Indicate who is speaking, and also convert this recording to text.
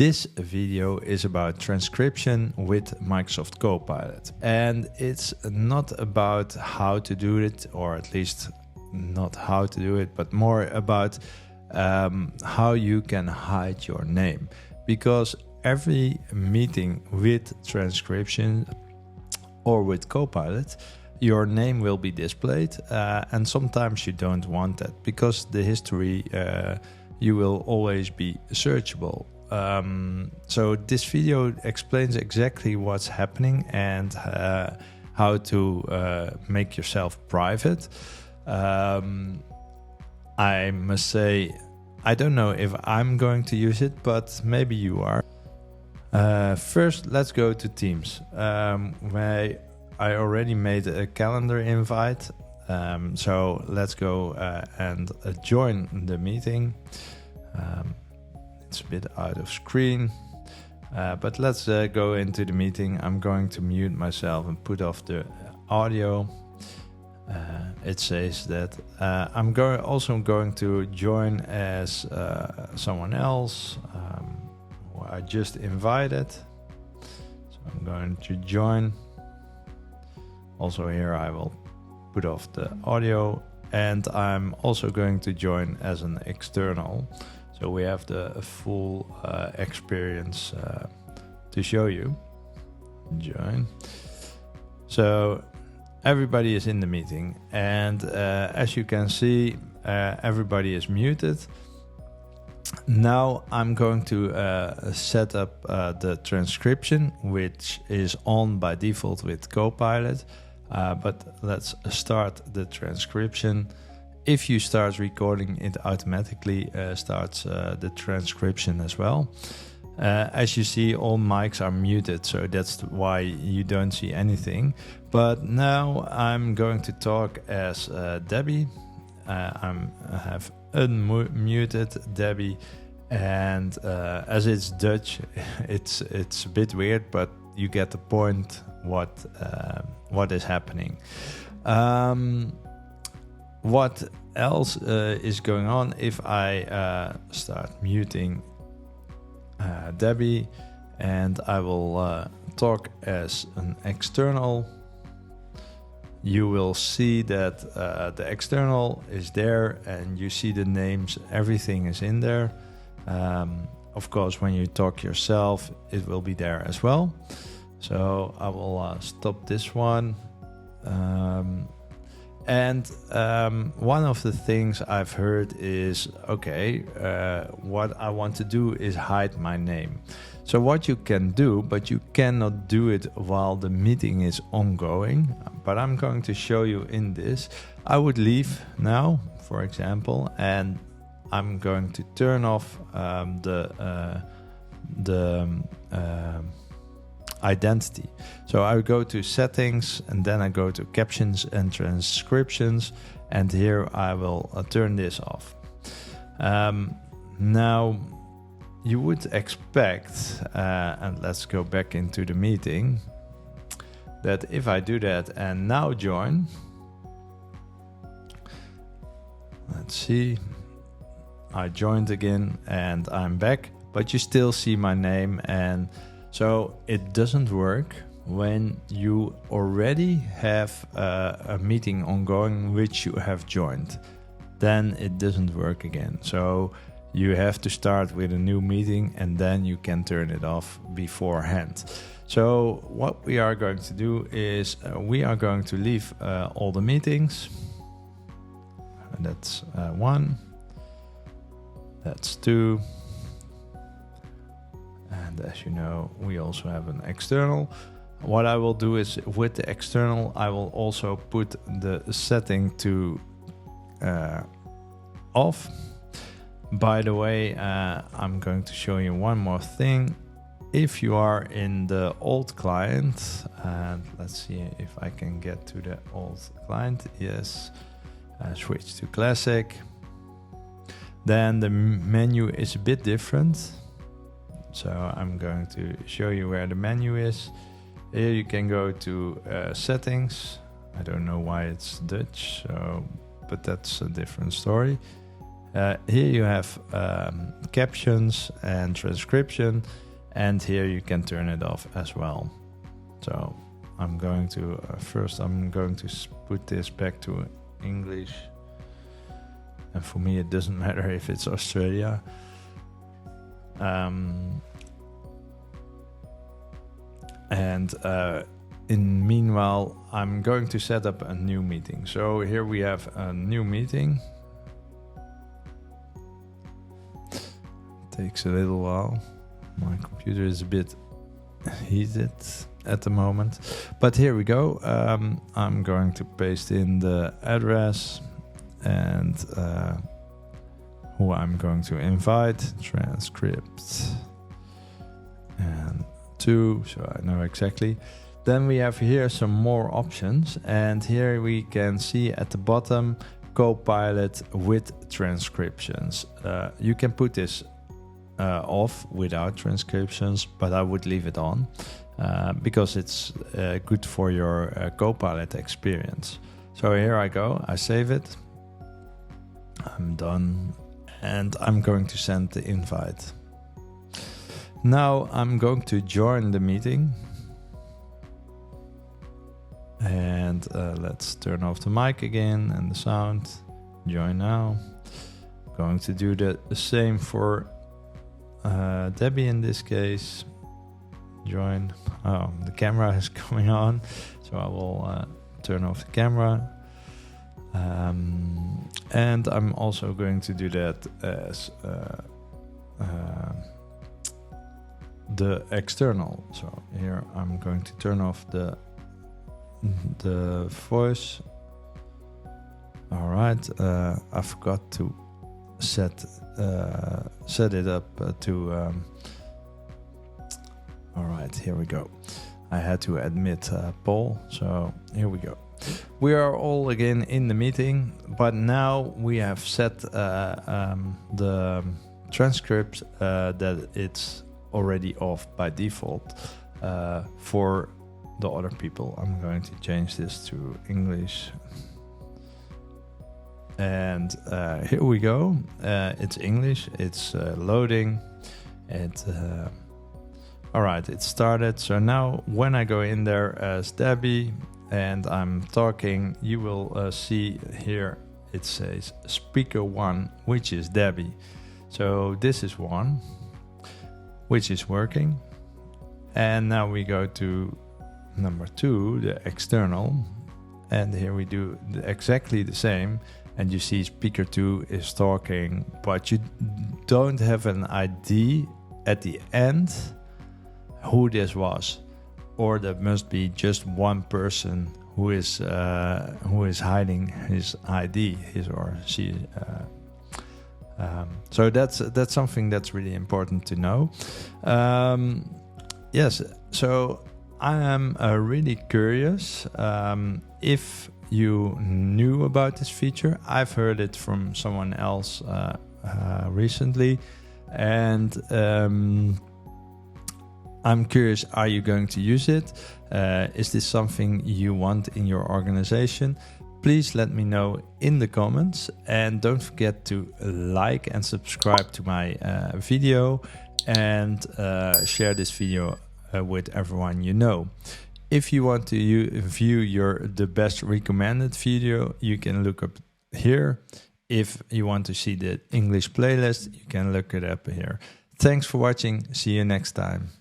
Speaker 1: This video is about transcription with Microsoft Copilot, and it's not about how to do it, or at least not how to do it, but more about how you can hide your name, because every meeting with transcription or with Copilot, your name will be displayed, and sometimes you don't want that because the history you will always be searchable. So this video explains exactly what's happening and how to make yourself private. I must say, I don't know if I'm going to use it, but maybe you are. First, let's go to Teams. Where I already made a calendar invite. So let's go and join the meeting. It's a bit out of screen, but let's go into the meeting. I'm going to mute myself and put off the audio. It says that I'm also going to join as someone else who I just invited. So I'm going to join. Also here I will put off the audio, and I'm also going to join as an external. So we have the full experience to show you. Join. So everybody is in the meeting, and as you can see, everybody is muted. Now I'm going to set up the transcription, which is on by default with Copilot. But let's start the transcription. If you start recording, it automatically starts the transcription as well. As you see, all mics are muted, so that's why you don't see anything. But now I'm going to talk as Debbie. I have unmuted Debbie, and as it's Dutch, it's a bit weird, but you get the point what is happening. What else is going on if I start muting Debbie, and I will talk as an external? You will see that the external is there, and you see the names, everything is in there. Of course, when you talk yourself, it will be there as well. So I will stop this one. And one of the things I've heard is, okay, what I want to do is hide my name. So what you can do, but you cannot do it while the meeting is ongoing, but I'm going to show you in this. I would leave now, for example, and I'm going to turn off the identity. So I go to settings, and then I go to captions and transcriptions, and here I will turn this off. Now you would expect, and let's go back into the meeting, that if I do that and now join, let's see, I joined again and I'm back, but you still see my name. And so it doesn't work when you already have a meeting ongoing which you have joined. Then it doesn't work again. So you have to start with a new meeting, and then you can turn it off beforehand. So what we are going to do is we are going to leave all the meetings. That's one. That's two. And as you know, we also have an external. What I will do is with the external, I will also put the setting to off. By the way, I'm going to show you one more thing. If you are in the old client, and let's see if I can get to the old client. Yes, switch to classic. Then the menu is a bit different. So I'm going to show you where the menu is. Here you can go to settings. I don't know why it's Dutch, but that's a different story. Here you have captions and transcription, and here you can turn it off as well. So I'm going to first put this back to English, and for me it doesn't matter if it's Australia. In meanwhile, I'm going to set up a new meeting. So here we have a new meeting. Takes a little while. My computer is a bit heated at the moment, but here we go. I'm going to paste in the address and who I'm going to invite. Transcript and 2, so I know exactly. Then we have here some more options, and here we can see at the bottom Copilot with transcriptions. You can put this off without transcriptions, but I would leave it on because it's good for your Copilot experience. So here I go, I save it, I'm done, and I'm going to send the invite. Now I'm going to join the meeting, and let's turn off the mic again and the sound. Join now. Going to do the same for Debbie in this case. Join. Oh, the camera is coming on, so I will turn off the camera. And I'm also going to do that as the external. So here I'm going to turn off the voice. All right, I forgot to set it up to. All right, here we go. I had to admit Paul, so here we go. We are all again in the meeting, but now we have set the transcript that it's already off by default for the other people. I'm going to change this to English. And here we go. It's English. It's loading. All right, it started. So now when I go in there as Debbie and I'm talking, you will see here it says speaker 1, which is Debbie. So this is 1, which is working. And now we go to number 2, the external. And here we do exactly the same. And you see speaker 2 is talking, but you don't have an ID at the end who this was, or that must be just one person who is hiding his ID, his or she. So that's something that's really important to know. Yes, so I am really curious if you knew about this feature. I've heard it from someone else recently, and I'm curious, are you going to use it? Is this something you want in your organization? Please let me know in the comments, and don't forget to like and subscribe to my video, and share this video with everyone you know. If you want to view the best recommended video, you can look up here. If you want to see the English playlist, you can look it up here. Thanks for watching. See you next time.